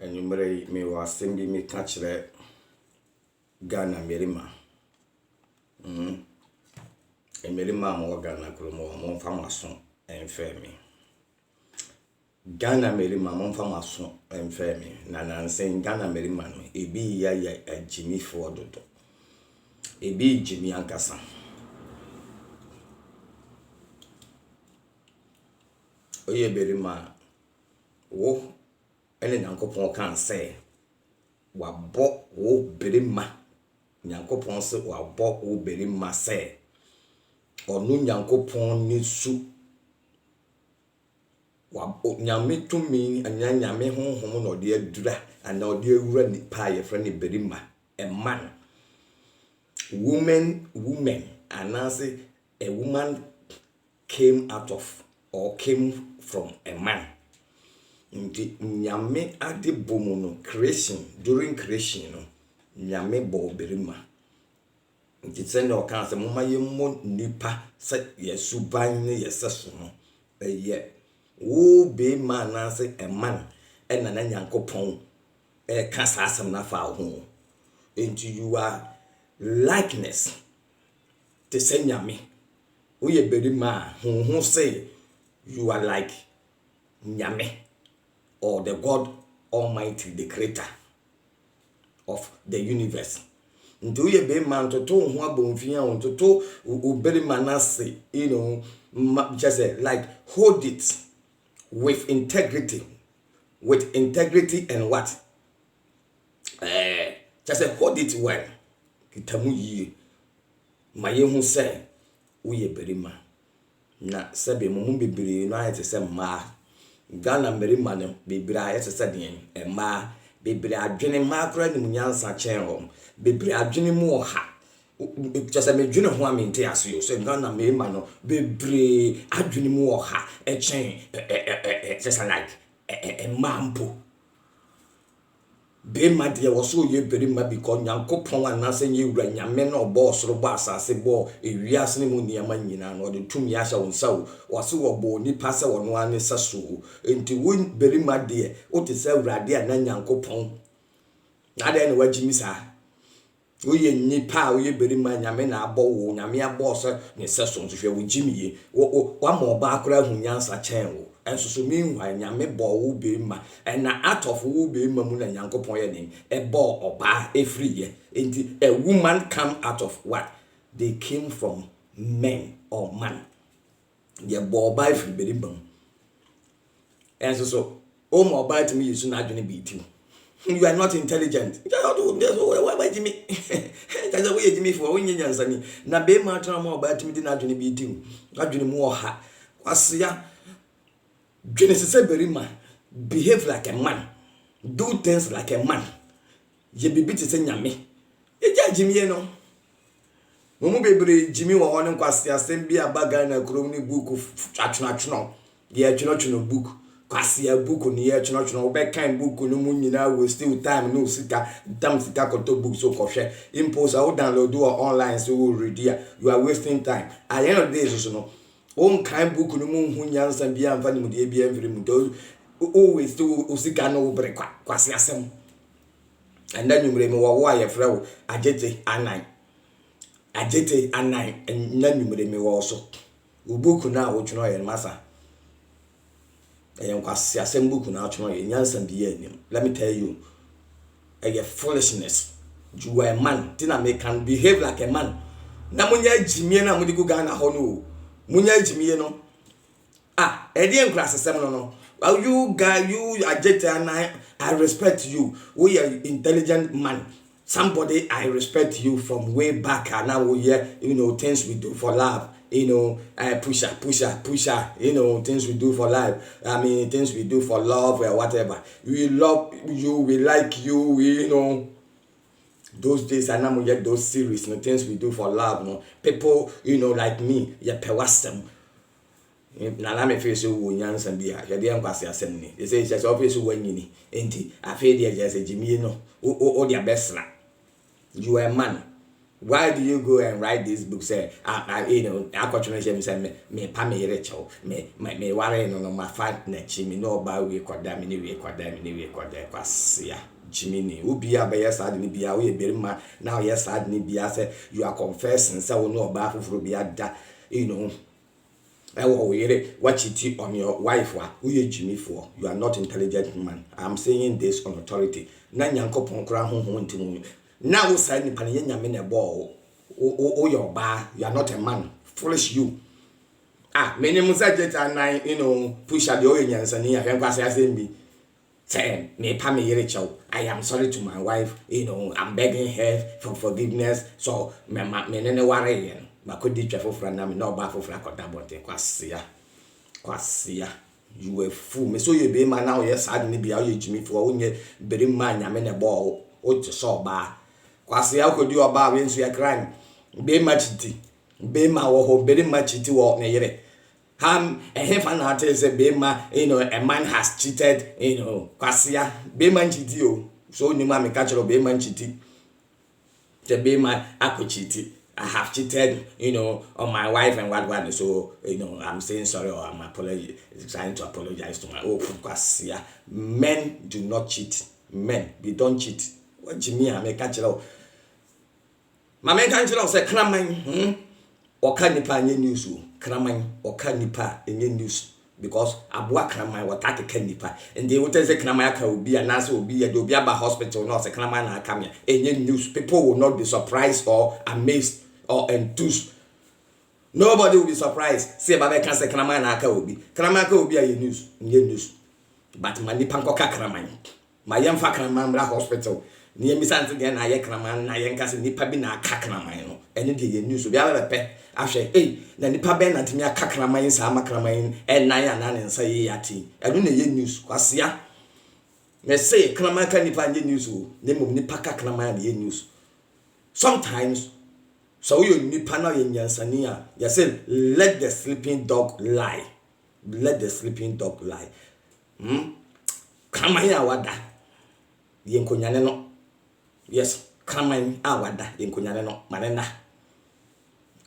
Enyumere me was sending me catch the Ghana Merima. Emerima more Ghana Kurumo, mon famason, and fermi. Ghana Merima, mon famason, and fermi. Nana saying Ghana Meriman, a be ya a Gyimiee for Dodo. A be Gyimiee Ankasa. Oye Berima, wo. Ene nyankopon kan say wabɔ wo berima nyankopon se wabɔ wo berima say ɔno nyankopon ni su wabɔ nyame tumi anya nyame honhom no de adura ana ɔde awura ni pa ye frɛ ne berima a man woman anase a woman came out of or came from a man. Nti nyame ade bomu no creation during creation no nyame bo berima nti se no kan se moma yemmo nipa se yesuban ne yeseso no eye wo be man na se a man na na nyankopon ka asam na fa ho nti you are likeness te se nyame wo ye berima ho say you are like nyame or the God Almighty, the creator of the universe. Nto ye be man to ho abonfia on to uberi manase, just say like hold it with integrity and what? Just say hold it well. Kitamu yi maye hu say wo ye berima na sebe mo bibiri no ayete say ma Ghana Merima no bebra yete se den ma bebre adwene ma kra ni nyansa chen ho bebre adwene mu oha just me dwene ho amente aso so Ghana Merima no bebre adwene mu oha chen just like mampo be ma de wo so ye berima because nyankopon anase nye wura nyame no bo soro bo asase bo ewiase ne mu niama nyina no de tumi ahya wonsa wo se wo bo ni pase wo no ane saso enti won berima de o te se wurade ana nyankopon na de ne wagimi sa wo ye nipa wo ye berima nyame na abo wo nyame abo so ne saso nso hwe wo gyimiee wo ma oba akora hu nyansa chen wo enso so meanwhile nyame bo wo berima and na out of wo berima mu na nyankopon ye nin e bo oba efri ye enti a woman come out of what they came from men or man ye bo oba efri berima enso so o mo oba timi yesu na adwene bi ti you are not intelligent why Gyimiee that's the way Gyimiee for onye nyansa ni na be ma tran mo oba timi di na adwene bi ti adwene mu oha kwasea Genesis berima behave like a man, do things like a man. Ye bibi te se nyame. Ye ja Gyimiee no. Momu bebre Gyimiee wo hono kwase asem bi abaga na krom ni book atweno. Ye atweno book. Kwase book ni ye atweno obe kan book no mu nyina we still time no sika koto book so kohwe. Impose I will download do online so we read here. You are wasting time. At the end of the day so no on kind book no mu hu nyansa bia amfa ni mu de bia mfiri mu do always to usika no bre kwase asem and then you me wo wa ye frɛ wo adjatey Annan and then you me wo so book na wo twino ye Massa kwase asem book na twino ye nyansa bia anim. Let me tell you a foolishness. You are a man tina me can behave like a man na munya Gyimiee na mudi go Ghana ho no munya Gyimiee no edien class system no well you guy you adjatey Annan I respect you we are intelligent man somebody I respect you from way back and now we things we do for love pusher things we do for life things we do for love or whatever we love you we like you those days I know get those series things we do for love people like me pewasem na la me face wo nyansa bia ya de nkwase asem ni they say just office wo nyini enti afi de just Gyimiee no o dia besra you are a man Why do you go and write this book? Say, you know, I continue say me pa me rechel, me worry no my fight next me no ba we kwada me we kwada kwasia. Gyimiee ubi abeye sad ni bia we berima now yes sad ni bia say you are confessing say we no ba fufuro bia da, you know. Watch it on your wife. Gyimiee for you are not intelligent man. I'm saying this on authority. Na nyankopon kra honhom ntimu. Now say ni pan ye nyame na ball. Your bar, you are not a man. Foolish you. Many adjatey Annan, you know, push at the nyansa ni ahwenkwase say me. Say me pa me yere chow. I am sorry to my wife, you know, I'm begging her for forgiveness. So me nene worry yen. Makodi twefo fra na me no ba fo fra koda bonte kwasia. You a fool. Me so you be man now yes sad ni bia you Gyimiee for onye beri man nyame ne ball. O to so ba. Kwasia akodi oba we nso ya crime. Be machiti. Be ma wo ho beri machiti wo ne yere. Hefa na ate say be ma, you know, a man has cheated, you know, kwasia. Be man chiti o. So ni ma me catch be man chiti. The be ma akochiti. I have cheated, you know, on my wife and what. So, you know, I'm saying sorry or I'm trying to apologize to my kwasia. Men do not cheat. Men, we don't cheat. What Gyimiee I make catch it out. My man can't tell us a cramming, or can nipa any news, cramming, or can nipa any news, because Abua cramming or take a canipa, and they would say Kramaka will be an answer will be a Dobiaba hospital, not a cramming and camia. Any news, people will not be surprised or amazed or enthused. Nobody will be surprised. See about cancer Kramaka will be a news, but Manipankoka cramming. My young Fakramambra hospital. Near Miss Anthony, I yakraman, I yankas and nipa bin a cacramino, and the news will be a pet. After then the paben at me a cacramain, Samakramain, and Nyan and say yati. I don't know news, Quasia. Let's say Kramaka nipa news, name of Nipaka Kraman news. Sometimes, so you nipana in Yansania, you say, let the sleeping dog lie. Let the sleeping dog lie. Kramaya wada. Yenkonyane no. Yes, Kraman awada yenkonyane no manena.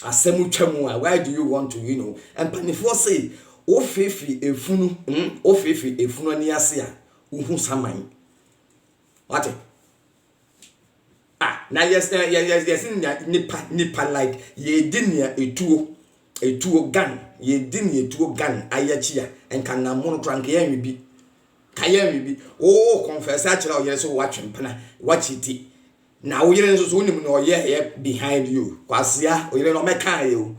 Asemu twemu a, why do you want to, you know? And panifo say ofefi efunu ni ase a uhu saman. What? Na yes nipa like ye dinia etuo gun, ye dinia etuo gun ayachi a enka na mono krank ye nwi bi confess actually yes so watch mpana watch it na wo yere nso so unim no ye behind you kwasia o yere no meka you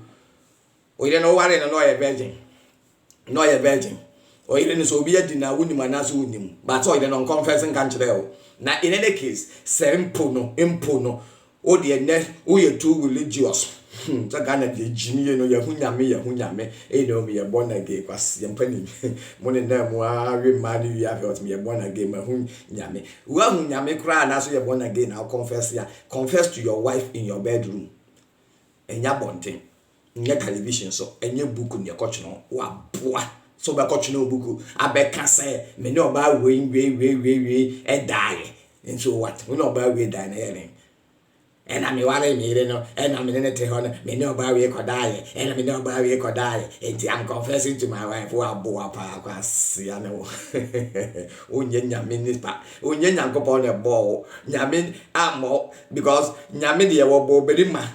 o yere no ware no ye virgin o yere no so obi adi na unim anaso unim but o yere no confessing kan kire o na in any case se mpo no o de ne o ye too religious so Ghana de Gyimiee no yahu nyame e no me born again kwase mpani mo ne na mo awe mad wi afot me born again mahu nyame wa hu nyame kra na so ye born again now confess to your wife in your bedroom enya bonten nya television so enya book ne kochno wa boa so be kochno book abeka say me ne oba we e die and so what we no oba we die na here. And I'm worried, me, no, and I'm in it, me no barry could die, and I'm no barry could die. And I'm confessing to my wife, who are boa pass, Yano. Unya minister, Unya go upon a ball, Yamin, amo, because Yamidia will berima.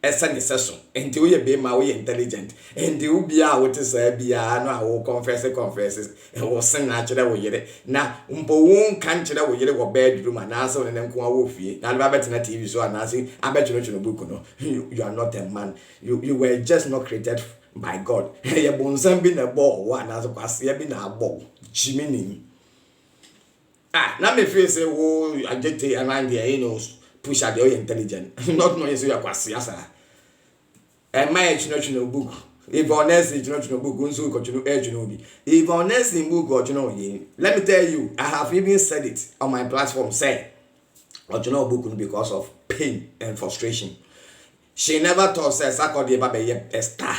Esa necessary until you be my way intelligent and you be out to say be no will confess and will sing natural way na won country that we go bedroom and answer and then go fie na ba bet na TV so and say I bet you no book no you are not a man you were just not created by God you bonsam be na ball one as kwase be na ball Gyimiee na me feel say wo adjatey Annan there you know push at the intelligent not knowing so you are kwase asa and my chino book if honestly chino book unso continue be if honestly book or let me tell you I have even said it on my platform say or book because of pain and frustration. She never thought says I could be a star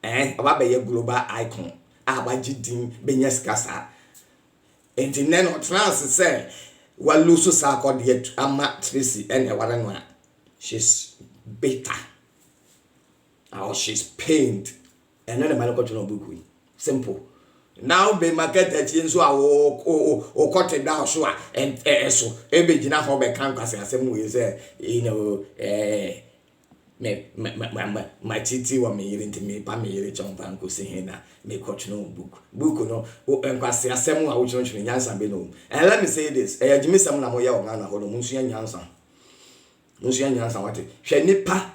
about be a global icon abajidim benyes kasa and in then of trans say well lusu sa could yet ama tracy and a she's bitter, or she's pained, and then the man got to know book. Simple. Now be market that you so or cut it down so and so every dinner for my campus and some way say my titi wa me into me pa me John Banco say na me coach no book no and kwase asem a wo chonchon nyansa be no. And let me say this, gyimiee sam na mo ya ogana ho no munsu nyansa what hwe nipa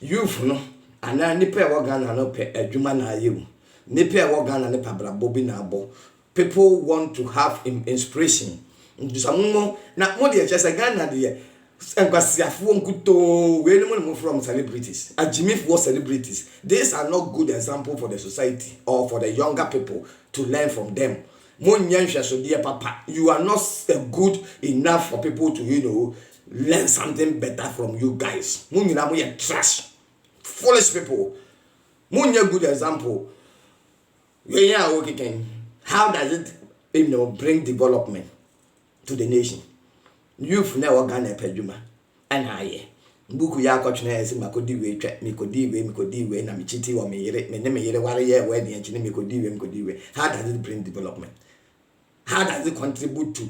youth no ana nipa e ogana no pe adwuma na ayewu nipa e ogana nipa brabo bi na abo. People want to have inspiration ndusamumo na mo de chese Ghana de enkwasiafo nkuto we no from celebrities. Gyimiee for celebrities, these are not good example for the society or for the younger people to learn from them. So dear papa, you are not good enough for people to learn something better from you guys. You're trash, foolish people. Good example. How does it bring development to the nation? You've never gone a peduma and I buku ya kochna esi makodiwe twa mikodiwe na michiti wa meyere me me yere ware ye we de enchine mikodiwe. How does it bring development? How does it contribute to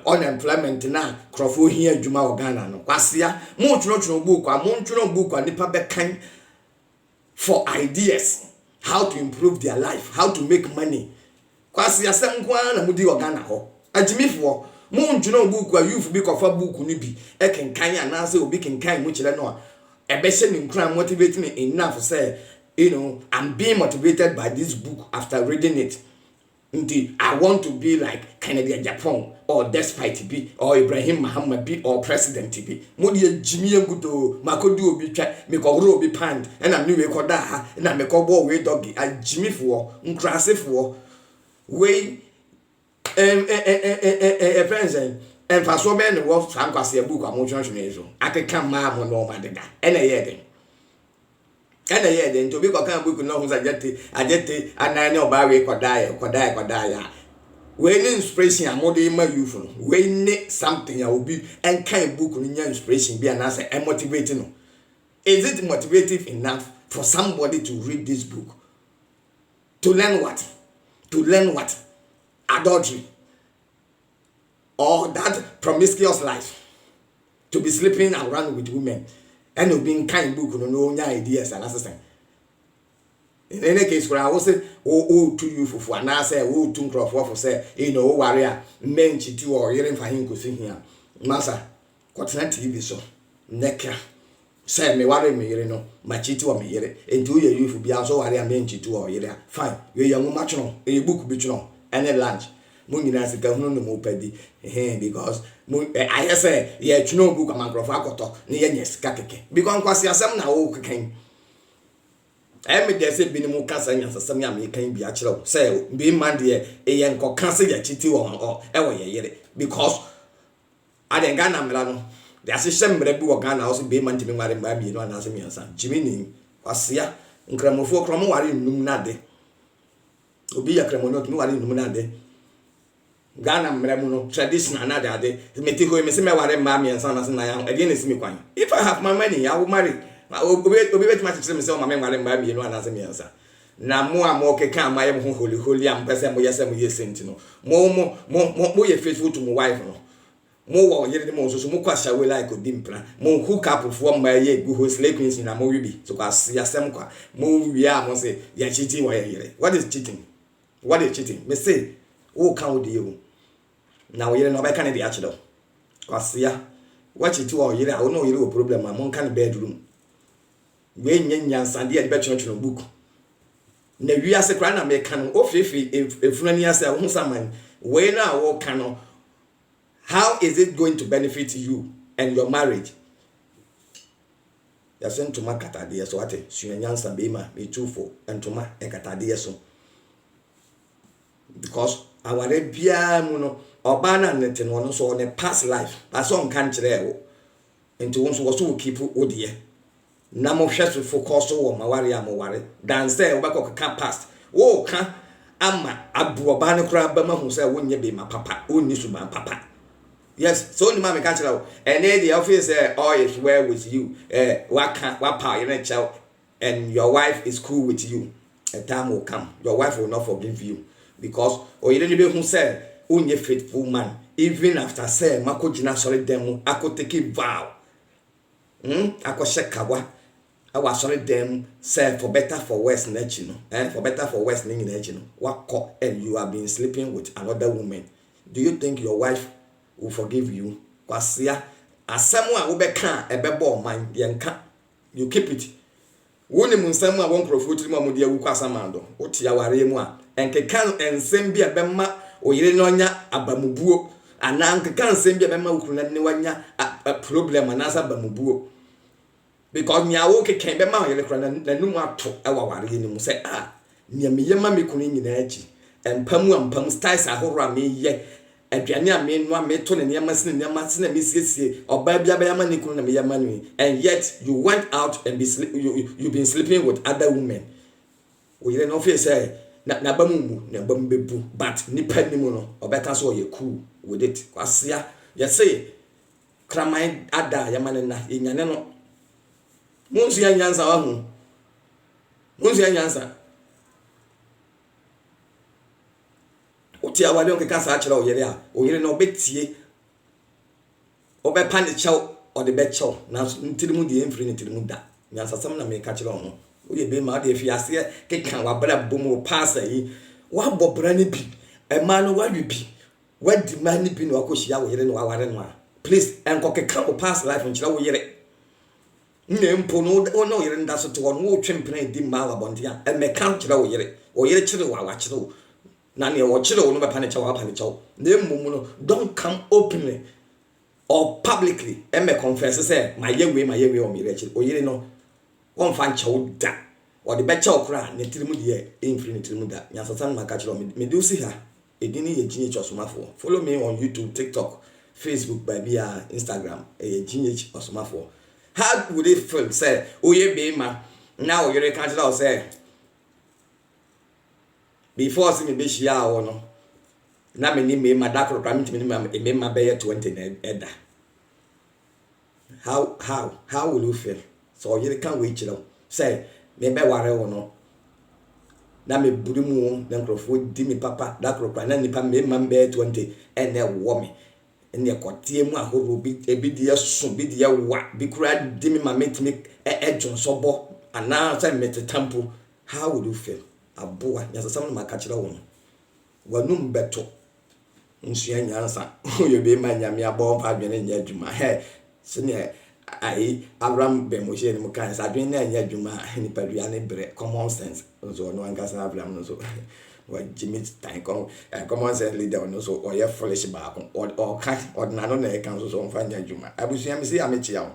unemployment na crofo here adwuma wo Ghana no kwasia mo twono buku nipa bekan for ideas how to improve their life, how to make money. Kwasia sem kwa na mudi wo Ghana ho Gyimiee for mo twono buku a youth bi kofa buku ni bi e kenkan anase obi kenkan mo kire no a ebe se ni nkran motivate me enough say I'm being motivated by this book after reading it. Indeed, I want to be like Kennedy Japan or Despite B or Ibrahim Muhammad B or President B. Modi Gyimiee nguto makodi obi twa mekogro obi pand and I'm new recorder ha na mekobo we doggy Gyimiee for nkrase for we friends and for so many words frankwase book amochoncho nezo akeka ma mo no madeda ene yede to be can book no who's adjatey Annan oba we kodaya we need inspiration amode ma youth no we need something will be and kind book no inspiration be an answer and motivating no. Is it motivative enough for somebody to read this book to learn what adultery or that promiscuous life, to be sleeping around with women and being kind book no ideas and assistant. In any case, where I was say, to you for an answer, to crop for say, warrior, men chitu or hearing for him to here. Massa, what's not TV so? Necker. Say me worry me, my chitu or me here, and 2 years you for be also warrior men chitu or here. Fine, you're young much no, a book bitch no, and a lunch. Munginasi no mo pedi because I say yeah no book amangro akoto ne yes kakeke because kwasi asem na wo keken me dey say bi ni mu kasa nyansa sam ya me kan bi a kire say bi man dey e yen ko kasa ya chiti wo e wo ye yere because aden Ghana mela no dey asehye mre bi wo Ghana wo say bi man timi mare mba bi no anase mi ansa Gyimiee ni kwasi ya nkramofo kromo ware num na de obi ya kramo no tumi ware num na de Ghana mremuno traditional na de metiko me se me ware ma me ensa na se na ya e dey na kwan. If I have my money I will marry obi bet ma tire me se o ma me ware ma me no na se me ensa na mo am okeka am aye mo holy am pese mo yese mo yesenti no mo ye faithful to my wife no mo wo yere mo so mo kwasha we like odimpra mo hook up for my ye go host like queens na mo wi bi so kwase yasem kwa mo wi a mo say ya cheating wa yere. What is cheating? Me say o kan o de you now you know I can't be actually cause yeah watch it or you know you problem among can bedroom we nyansa de be chonchon book na wi ase kra na me kan ofefe efunani ase ho saman we na wo kan how is it going to benefit you and your marriage? Ya sent to makatade so ate nyansa be ma me tufo entoma e katade so because our bia mu no oba na nete no no so on past life but so on kan kire wo enti won so wo so keep odie na mo hwe so focus wo maware amware dan say wo bakọ ka past wo ka ama abu oba ne kura ba ma hu say wonye be ma papa onni suban papa Yes, so ni mama catch you. And then the office all is well with you. What power you child, and your wife is cool with you. A time will come. Your wife will not forgive you because or you don't know who said, "Unye faithful man." Even after say, "Mako jina sorry them, I could take a vow." I could check kawa. I was sorry them say for better for worse nature, for better for worse nature. What call and you have been sleeping with another woman. Do you think your wife will forgive you? Kwasia, as someone who beka a bebo man, yanka, you keep it. Woni munsam a won profotiri ma mudi awu kwasa mando. Oti ya ware mu a enkekan ensem bia bema oyire no nya abamubuo. Ana enkekan ensem bia bema ukuru na ne wanya problem anasa abamubuo. Because nya wo keken bema oyire kura na numu ato ewa ware ni mu say nya meyema me kunu nyina achi. Empam styles ahoro a me ye aduane a me no a me to ne niam sine na me siesie oba bia bia ma ne kunu na me yama no, and yet you went out and you've been sleeping with other women. We don't know if say na bamumu na bambebu, but nipa ni mu no obeka so ye cool with it. Kwasia you say kramai ada yamane na enyane no munsu ya nyansa wa hu munsu ya nyansa oti awale onke kasa achira oyere na obetie obepa ne chew o de be chew na ntirimu de emfiri ne ntirimu da nyansa sam na me ka chira ono oye be ma de fi ase kekan wa bra bomu pasa yi wa bobra ne bi e ma no wa bi wa di ma ne bi no akohia oyere no aware no a please enko kekan o pass life nchira oyere nempo no oyere nda so te wono wo twempena di ma wa bondia e me kan chira oyere chire wa chire na ne wo chire wo no be pa ne chawo apa ne chawo na emmumu no don't come openly or publicly and me confess say my yewe o mi rechi oyire no won fa nchawo da o de be chawo kra ne tirimu de infri ne tirimu da nyasasan maka chiro me do see ha edini ye gyimiee osomafo. Follow me on YouTube, TikTok, Facebook, Babia, Instagram, gyimiee osomafo. How would it feel say oye be ma now oyire kan chira o say before see me be shia wo no na me ni me ma da kro kra me ma be 20 na eda. How will you feel? So you can't wait you say me be ware wo no na me buru mu na nkrofo di me papa da kro kra na nipa me ma be 20 and na wo me ene kotie mu ahoro bi ebi di aso bi di wa bi kura di me ma metimi ejon sobo ana say metetampo. How would you feel? Aboa nyasasam na makachira wo no wanum beto nsua nyansa oye be ma nyame abo pa adwene nya adwuma he sene ai Abraham be mo je ni mo kan sa adwene na nya adwuma ni padua ne bre common sense so no angasa Abraham no so wa gyimiee time common sense leader no so oye foolish ba ko o kan ordinary na e kan so mfa nya adwuma abusua mi se amechi ya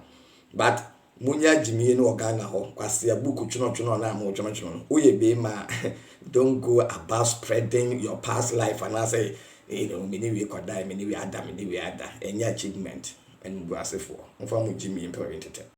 but munya gyimiee no Ghana ho kwase abuku twino na mo twino oye be ma don't go about spreading your past life and I say many we could die, many we ada, enya achievement and we are safe for gyimiee important.